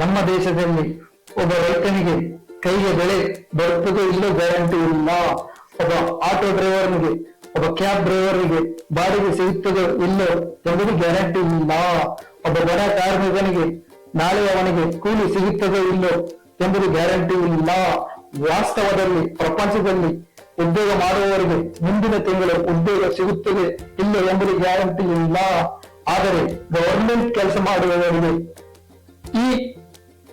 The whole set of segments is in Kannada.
ನಮ್ಮ ದೇಶದಲ್ಲಿ ಒಬ್ಬ ರೈತನಿಗೆ ಕೈಗೆ ಬೆಳೆ ಬರುತ್ತದೋ ಇಲ್ಲೋ ಗ್ಯಾರಂಟಿ ಇಲ್ಲ. ಒಬ್ಬ ಆಟೋ ಡ್ರೈವರ್ನಿಗೆ, ಒಬ್ಬ ಕ್ಯಾಬ್ ಡ್ರೈವರ್ಗೆ ಬಾಡಿಗೆ ಸಿಗುತ್ತದೋ ಇಲ್ಲೋ ಎಂಬುದು ಗ್ಯಾರಂಟಿ ಇಲ್ಲ. ಒಬ್ಬ ಬಡ ಕಾರ್ಮಿಕನಿಗೆ ನಾಳೆ ಅವನಿಗೆ ಕೂಲಿ ಸಿಗುತ್ತದೋ ಇಲ್ಲೋ ಎಂಬುದು ಗ್ಯಾರಂಟಿ ಇಲ್ಲ. ವಾಸ್ತವದಲ್ಲಿ ಪ್ರಪಂಚದಲ್ಲಿ ಉದ್ಯೋಗ ಮಾಡುವವರಿಗೆ ಮುಂದಿನ ತಿಂಗಳು ಉದ್ಯೋಗ ಸಿಗುತ್ತದೆ ಇಲ್ಲ ಎಂಬುದು ಗ್ಯಾರಂಟಿ ಇಲ್ಲ. ಆದರೆ ಗವರ್ಮೆಂಟ್ ಕೆಲಸ ಮಾಡುವವರಿಗೆ ಈ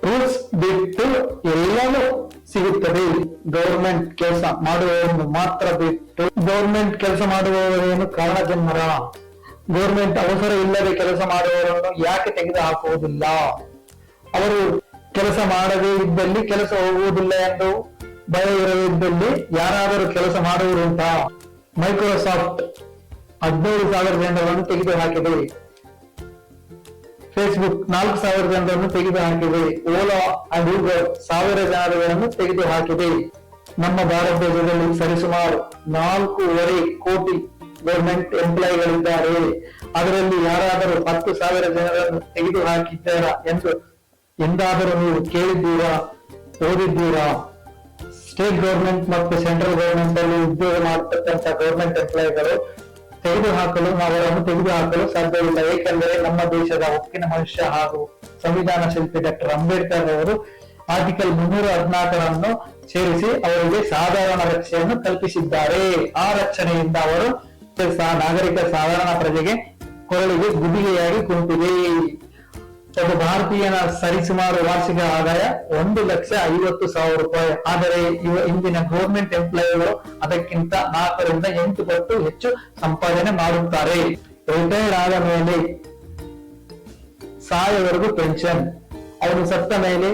ರೂಲ್ಸ್ ಬಿಟ್ಟು ಎಲ್ಲವೂ ಸಿಗುತ್ತದೆ. ಗವರ್ಮೆಂಟ್ ಕೆಲಸ ಮಾಡುವವರನ್ನು ಮಾತ್ರ ಬಿಟ್ಟು. ಗವರ್ಮೆಂಟ್ ಕೆಲಸ ಮಾಡುವವರೇನು ಕಾರಣ ಜನ್ಮರ. ಗವರ್ಮೆಂಟ್ ಅವಸರ ಇಲ್ಲದೆ ಕೆಲಸ ಮಾಡುವವರನ್ನು ಯಾಕೆ ತೆಗೆದು ಹಾಕುವುದಿಲ್ಲ? ಅವರು ಕೆಲಸ ಮಾಡದೇ ಇದ್ದಲ್ಲಿ ಕೆಲಸ ಹೋಗುವುದಿಲ್ಲ ಎಂದು ಭಯ ಇರದಿದ್ದಲ್ಲಿ ಯಾರಾದರೂ ಕೆಲಸ ಮಾಡುವುದುಂಟಾ? ಮೈಕ್ರೋಸಾಫ್ಟ್ 15,000 ಜನರನ್ನು ತೆಗೆದು ಹಾಕಿದೆ. ಫೇಸ್ಬುಕ್ 4,000 ಜನರನ್ನು ತೆಗೆದು ಹಾಕಿದೆ. ಓಲಾ ಅಂಡ್ ಊಬರ್ 1,000 ಜನರನ್ನು ತೆಗೆದು ಹಾಕಿದೆ. ನಮ್ಮ ಭಾರತ ದೇಶದಲ್ಲಿ ಸರಿಸುಮಾರು 4.5 ಕೋಟಿ ಗವರ್ಮೆಂಟ್ ಎಂಪ್ಲಾಯಿಗಳಿದ್ದಾರೆ. ಅದರಲ್ಲಿ ಯಾರಾದರೂ 10,000 ಜನರನ್ನು ತೆಗೆದು ಹಾಕಿದ್ದಾರಾ ಎಂದು ಎಂದಾದರೂ ನೀವು ಕೇಳಿದ್ದೀರಾ, ಓದಿದ್ದೀರಾ? ಸ್ಟೇಟ್ ಗವರ್ಮೆಂಟ್ ಮತ್ತು ಸೆಂಟ್ರಲ್ ಗವರ್ಮೆಂಟ್ ಅಲ್ಲಿ ಉದ್ಯೋಗ ಮಾಡತಕ್ಕಂಥ ಗವರ್ಮೆಂಟ್ ಎಂಪ್ಲಾಯಿಗಳು ಅವರನ್ನು ತೆಗೆದುಹಾಕಲು ಸಾಧ್ಯವಿಲ್ಲ. ಏಕೆಂದರೆ ನಮ್ಮ ದೇಶದ ಉಕ್ಕಿನ ಮನುಷ್ಯ ಹಾಗೂ ಸಂವಿಧಾನ ಶಿಲ್ಪಿ ಡಾಕ್ಟರ್ ಅಂಬೇಡ್ಕರ್ ಅವರು ಆರ್ಟಿಕಲ್ 314 ಸೇರಿಸಿ ಅವರಿಗೆ ಸಾಧಾರಣ ರಕ್ಷೆಯನ್ನು ಕಲ್ಪಿಸಿದ್ದಾರೆ. ಆ ರಕ್ಷಣೆಯಿಂದ ಅವರು ನಾಗರಿಕ ಸಾಧಾರಣ ಪ್ರಜೆಗೆ ಕೊರಳಿಗೆ ಗುದಿಗೆಯಾಗಿ ಕುಂತಿದೆ. ಒಬ್ಬ ಭಾರತೀಯನ ಸರಿಸುಮಾರು ವಾರ್ಷಿಕ ಆದಾಯ 1,50,000 ರೂಪಾಯಿ. ಆದರೆ ಇಂದಿನ ಗವರ್ಮೆಂಟ್ ಎಂಪ್ಲಾಯಿಗಳು ಅದಕ್ಕಿಂತ 4 ರಿಂದ 8 ಪಟ್ಟು ಹೆಚ್ಚು ಸಂಪಾದನೆ ಮಾಡುತ್ತಾರೆ. ರಿಟೈರ್ಡ್ ಆದ ಮೇಲೆ ಸಾಯವರೆಗೂ ಪೆನ್ಷನ್. ಅವನು ಸತ್ತ ಮೇಲೆ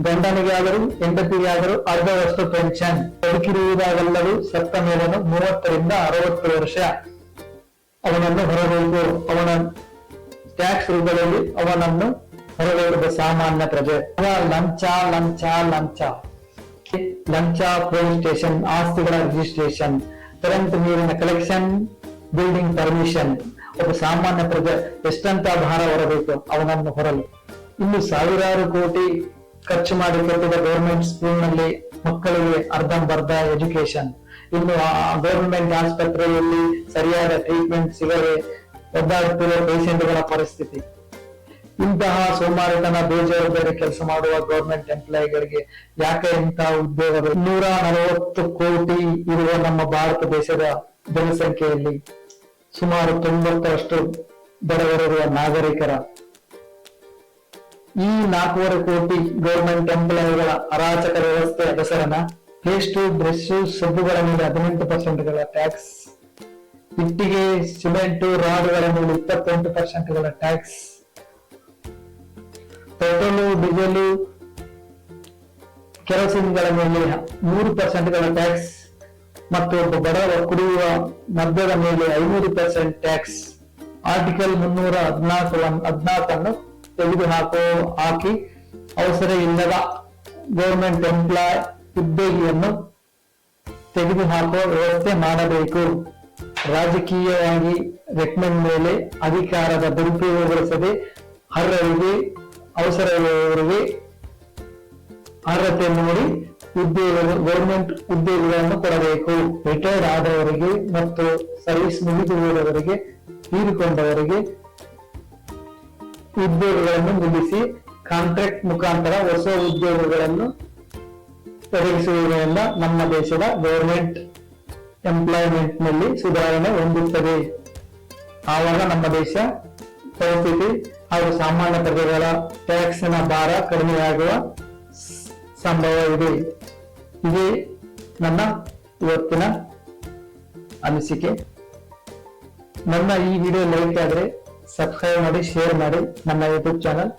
ಗಂಡನಿಗೆ ಆದರೂ ಹೆಂಡತಿಗೆ ಆದರೂ ಅರ್ಧವಷ್ಟು ಪೆನ್ಷನ್. ಬದುಕಿರುವುದಾಗಲ್ಲರೂ ಸತ್ತ ಮೇಲನು 30 ರಿಂದ 60 ವರ್ಷ ಅವನನ್ನು ಹೊರಬೇಕು. ಅವನ ಟ್ಯಾಕ್ಸ್ ರೂಪದಲ್ಲಿ ಅವನನ್ನು ಹೊರಬೇಕದ ಸಾಮಾನ್ಯ ಪ್ರಜೆ. ಲಂಚ ಲಂಚ ಲಂಚ ಲಂಚ ಪೊಲೀಸ್ ಸ್ಟೇಷನ್, ಆಸ್ತಿಗಳ ರಿಜಿಸ್ಟ್ರೇಷನ್, ಕರೆಂಟ್ ನೀರಿನ ಕಲೆಕ್ಷನ್, ಬಿಲ್ಡಿಂಗ್ ಪರ್ಮಿಷನ್. ಒಬ್ಬ ಸಾಮಾನ್ಯ ಪ್ರಜೆ ಎಷ್ಟಂತ ಭಾರ ಹೊರಬೇಕು ಅವನನ್ನು ಹೊರಲು. ಇನ್ನು ಸಾವಿರಾರು ಕೋಟಿ ಖರ್ಚು ಮಾಡಿ ಕಟ್ಟಿದ ಗವರ್ಮೆಂಟ್ ಸ್ಕೂಲ್ ನಲ್ಲಿ ಮಕ್ಕಳಿಗೆ ಅರ್ಧಂಬರ್ಧ ಎಜುಕೇಶನ್. ಇನ್ನು ಗವರ್ಮೆಂಟ್ ಆಸ್ಪತ್ರೆಯಲ್ಲಿ ಸರಿಯಾದ ಟ್ರೀಟ್ಮೆಂಟ್ ಸಿಗದೆ ಒದ್ದಾಡುತ್ತಿರುವ ಪೇಷಂಟ್ಗಳ ಪರಿಸ್ಥಿತಿ. ಇಂತಹ ಸೋಮಾರಿತನ, ಬೇಜವಾಬ್ದಾರಿ ಕೆಲಸ ಮಾಡುವ ಗವರ್ಮೆಂಟ್ ಎಂಪ್ಲಾಯಿಗಳಿಗೆ ಯಾಕೆ ಇಂತಹ ಉದ್ಯೋಗಗಳು? 140 ಕೋಟಿ ಇರುವ ನಮ್ಮ ಭಾರತ ದೇಶದ ಜನಸಂಖ್ಯೆಯಲ್ಲಿ ಸುಮಾರು 90% ಬಡವರಿರುವ ನಾಗರಿಕರ ಈ 4.5 ಕೋಟಿ ಗವರ್ಮೆಂಟ್ ಎಂಪ್ಲಾಯಿಗಳ ಅರಾಚಕ ವ್ಯವಸ್ಥೆ ಹೆಸರನ್ನ ಪೇಸ್ಟು, ಬ್ರಷ್, ಸಬ್ಬುಗಳ ಮೇಲೆ 18% ಟ್ಯಾಕ್ಸ್, ಇಟ್ಟಿಗೆ, ಸಿಮೆಂಟ್, ರಾಡ್ಗಳ ಮೇಲೆ 28% ಟ್ಯಾಕ್ಸ್, ಪೆಟ್ರೋಲು, ಡೀಸೆಲ್, ಕೆರೋಸಿನ್ಗಳ ಮೇಲೆ 3% ಟ್ಯಾಕ್ಸ್ ಮತ್ತು ಒಬ್ಬ ಬಡವ ಕುಡಿಯುವ ಮದ್ಯದ ಮೇಲೆ 500% ಟ್ಯಾಕ್ಸ್. ಆರ್ಟಿಕಲ್ 314 ತೆಗೆದು ಹಾಕಿ ಅವಸರ ಇಲ್ಲದ ಗವರ್ಮೆಂಟ್ ಎಂಪ್ಲಾಯ್ ಉದ್ಯೋಗಿಯನ್ನು ತೆಗೆದುಹಾಕುವ ವ್ಯವಸ್ಥೆ ಮಾಡಬೇಕು. ರಾಜಕೀಯವಾಗಿ ರೆಕಮೆಂಡ್ ಮೇಲೆ ಅಧಿಕಾರದ ದುರುಪಯೋಗಗೊಳಿಸದೆ ಅರ್ಹರಿಗೆ, ಅವಸರವಿರುವವರಿಗೆ ಅರ್ಹತೆ ನೋಡಿ ಗವರ್ಮೆಂಟ್ ಉದ್ಯೋಗಗಳನ್ನು ಕೊಡಬೇಕು. ರಿಟೈರ್ಡ್ ಆದವರಿಗೆ ಮತ್ತು ಸರ್ವಿಸ್ ಮುಗಿದು ಹೋದವರಿಗೆ, ತೀರಿಕೊಂಡವರಿಗೆ ಉದ್ಯೋಗಗಳನ್ನು ನಿಲ್ಲಿಸಿ ಕಾಂಟ್ರಾಕ್ಟ್ ಮುಖಾಂತರ ಹೊಸ ಉದ್ಯೋಗಗಳನ್ನು ಒದಗಿಸುವುದರಿಂದ ನಮ್ಮ ದೇಶದ ಗವರ್ಮೆಂಟ್ ಎಂಪ್ಲಾಯ್ಮೆಂಟ್ ನಲ್ಲಿ ಸುಧಾರಣೆ ಹೊಂದುತ್ತದೆ. ಆವಾಗ ನಮ್ಮ ದೇಶ ಪರಿಸ್ಥಿತಿ ಹಾಗೂ ಸಾಮಾನ್ಯ ಪ್ರಜೆಗಳ ಟ್ಯಾಕ್ಸ್ನ ಭಾರ ಕಡಿಮೆಯಾಗುವ ಸಂಭವ ಇದೆ. ಇದೇ ನನ್ನ ಇವತ್ತಿನ ಅನಿಸಿಕೆ. ನನ್ನ ಈ ವಿಡಿಯೋ ಲೈಕ್ ಆದ್ರೆ ಸಬ್ಸ್ಕ್ರೈಬ್ ಮಾಡಿ, ಶೇರ್ ಮಾಡಿ ನನ್ನ ಯೂಟ್ಯೂಬ್ ಚಾನಲ್